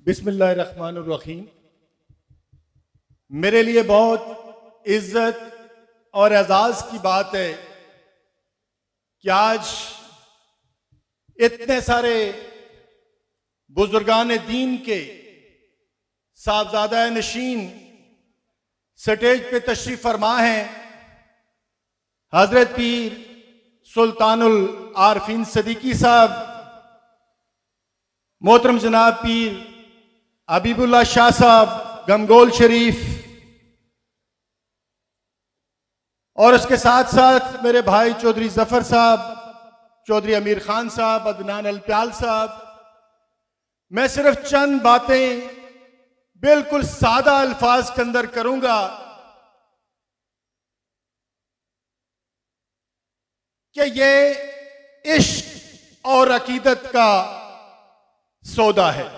बिस्मिल्लाहिर्रहमानिर्रहीम। मेरे लिए बहुत इज्जत और एजाज की बात है कि आज इतने सारे बुजुर्गान दीन के साहबजादा नशीन स्टेज पे तशरीफ फरमा हैं। हजरत पीर सुल्तानुल आरफीन सदीकी साहब, मोहतरम जनाब पीर हबीबुल्लाह शाह साहब गमगोल शरीफ, और उसके साथ साथ मेरे भाई चौधरी जफर साहब, चौधरी अमीर खान साहब, अदनान अलप्याल साहब। मैं सिर्फ चंद बातें बिल्कुल सादा अल्फाज के अंदर करूंगा कि ये इश्क और अकीदत का सौदा है।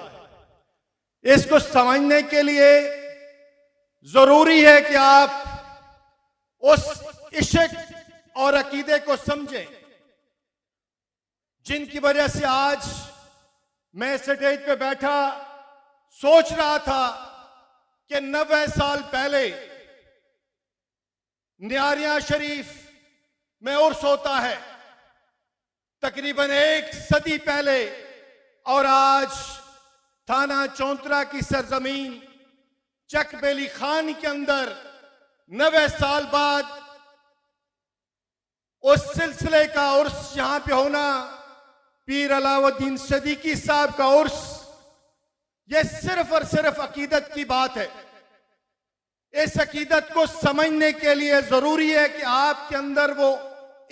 इसको समझने के लिए जरूरी है कि आप उस इश्क और अकीदे को समझें जिनकी वजह से आज मैं स्टेज पे बैठा सोच रहा था कि 90 साल पहले नियारियां शरीफ में उर्स होता है, तकरीबन 1 सदी पहले, और आज थाना चौंतरा की सरजमीन चकबेली खान के अंदर 90 साल बाद उस सिलसिले का उर्स यहां पे होना, पीर अलाउद्दीन सदीकी साहब का उर्स, यह सिर्फ और सिर्फ अकीदत की बात है। इस अकीदत को समझने के लिए जरूरी है कि आपके अंदर वो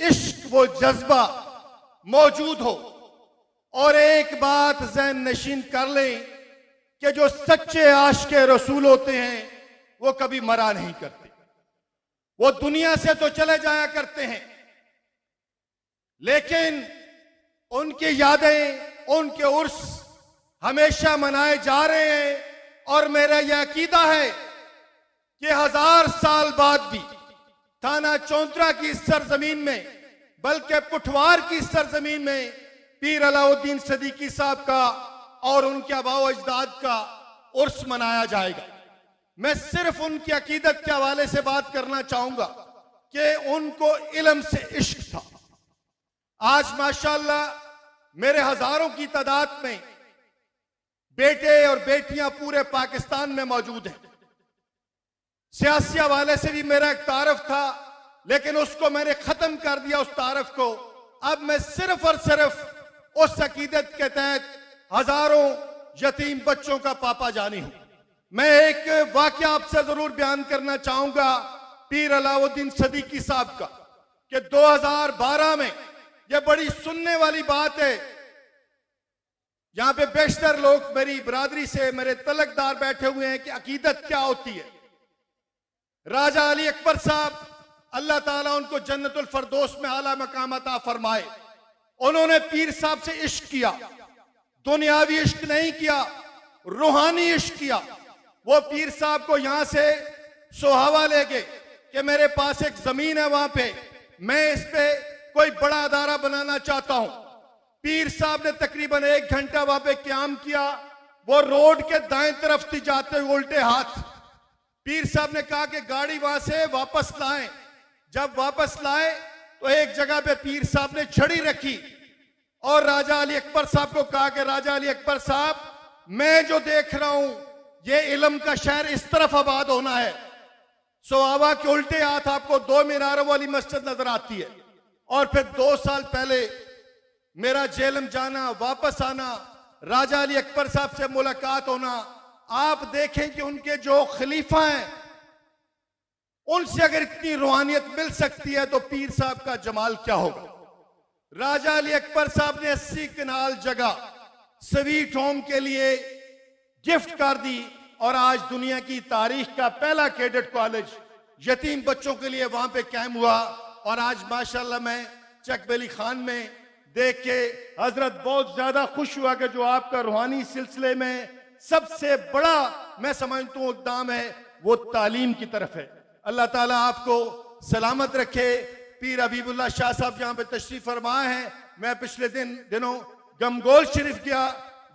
इश्क, वो जज्बा मौजूद हो। और एक बात ज़हन नशीन कर लें कि जो सच्चे आशिक़े रसूल होते हैं वो कभी मरा नहीं करते। वो दुनिया से तो चले जाया करते हैं, लेकिन उनकी यादें, उनके उर्स हमेशा मनाए जा रहे हैं। और मेरा यह अकीदा है कि 1000 साल बाद भी थाना चौंतरा की सरजमीन में, बल्कि पुठवार की सरजमीन में पीर अलाउद्दीन सदीकी साहब का और उनके आबाओ अजदाद का उर्स मनाया जाएगा। मैं सिर्फ उनकी अकीदत के हवाले से बात करना चाहूंगा कि उनको इल्म से इश्क था। आज माशाअल्लाह मेरे हजारों की तादाद में बेटे और बेटियां पूरे पाकिस्तान में मौजूद हैं। सियासी हवाले से भी मेरा एक तारफ था, लेकिन उसको मैंने खत्म कर दिया उस तारफ को। अब मैं सिर्फ और सिर्फ उस अकीदत के तहत हजारों यतीम बच्चों का पापा जानी हूं। मैं एक वाकया आपसे जरूर बयान करना चाहूंगा पीर अलाउद्दीन सदीकी साहब का, कि 2012 में, यह बड़ी सुनने वाली बात है, यहां पे बेशतर लोग मेरी बरादरी से, मेरे तलकदार बैठे हुए हैं कि अकीदत क्या होती है। राजा अली अकबर साहब, अल्लाह ताला उनको जन्नतुल फरदौस में आला मकाम अता फरमाए, उन्होंने पीर साहब से इश्क किया। दुनियावी इश्क नहीं किया, रूहानी इश्क किया। वो पीर साहब को यहां से सुहावा ले गए कि मेरे पास एक जमीन है, वहां पे मैं इस पे कोई बड़ा अदारा बनाना चाहता हूं। पीर साहब ने तकरीबन 1 घंटा वहां पे क्याम किया। वो रोड के दाएं तरफ थी जाते हुए उल्टे हाथ। पीर साहब ने कहा कि गाड़ी वहां से वापस लाएं। जब वापस लाए तो एक जगह पे पीर साहब ने छड़ी रखी और राजा अली अकबर साहब को कहा कि राजा अली अकबर साहब, मैं जो देख रहा हूं ये इल्म का शहर इस तरफ आबाद होना है। सोहावा के उल्टे हाथ आपको 2 मीनारों वाली मस्जिद नजर आती है। और फिर 2 साल पहले मेरा जेलम जाना, वापस आना, राजा अली अकबर साहब से मुलाकात होना, आप देखें कि उनके जो खलीफा हैं उनसे अगर इतनी रूहानियत मिल सकती है तो पीर साहब का जमाल क्या होगा। राजा अली अकबर साहब ने 80 कनाल जगह स्वीट होम के लिए गिफ्ट कर दी, और आज दुनिया की तारीख का पहला कैडेट कॉलेज यतीम बच्चों के लिए वहां पे कायम हुआ। और आज माशाल्लाह मैं चकबेली खान में देख के हजरत बहुत ज्यादा खुश हुआ कि जो आपका रूहानी सिलसिले में सबसे बड़ा मैं समझता हूं इक़दाम है वो तालीम की तरफ है। अल्लाह ताला आपको सलामत रखे। पीर हबीबुल्लाह शाह साहब यहाँ पे तशरीफ फरमा हैं। मैं पिछले दिनों गमगोल शरीफ गया,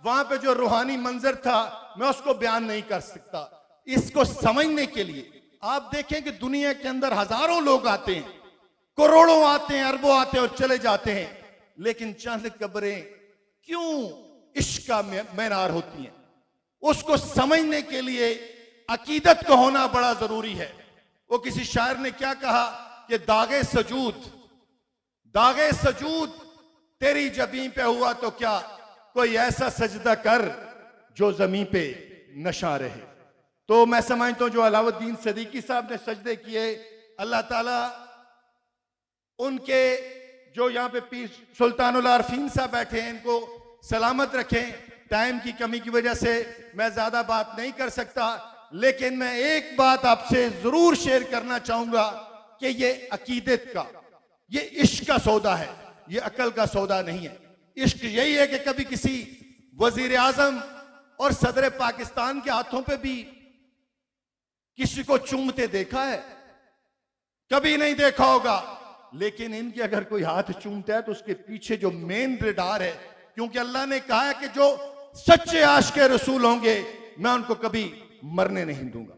वहां पे जो रूहानी मंजर था मैं उसको बयान नहीं कर सकता। इसको समझने के लिए आप देखें कि दुनिया के अंदर हजारों लोग आते हैं, करोड़ों आते हैं, अरबों आते हैं और चले जाते हैं, लेकिन चंद कब्रें क्यों इश्क का मीनार होती हैं। उसको समझने के लिए अकीदत का होना बड़ा जरूरी है। वो किसी शायर ने क्या कहा कि दागे सजूद तेरी जबीं पे हुआ तो क्या, कोई ऐसा सजदा कर जो जमीन पे नशा रहे। तो मैं समझता हूं जो अलाउद्दीन सिद्दीकी साहब ने सजदे किए, अल्लाह ताला उनके जो यहाँ पे पीर सुल्तानुल आरफीन साहब बैठे हैं इनको सलामत रखें। टाइम की कमी की वजह से मैं ज्यादा बात नहीं कर सकता, लेकिन मैं एक बात आपसे जरूर शेयर करना चाहूंगा कि ये अकीदत का, ये इश्क का सौदा है, ये अकल का सौदा नहीं है। इश्क यही है कि कभी किसी वजीर आजम और सदर पाकिस्तान के हाथों पे भी किसी को चूमते देखा है? कभी नहीं देखा होगा। लेकिन इनके अगर कोई हाथ चूमता है तो उसके पीछे जो मेन रडार है, क्योंकि अल्लाह ने कहा है कि जो सच्चे आशिक़े रसूल होंगे मैं उनको कभी मरने नहीं दूंगा।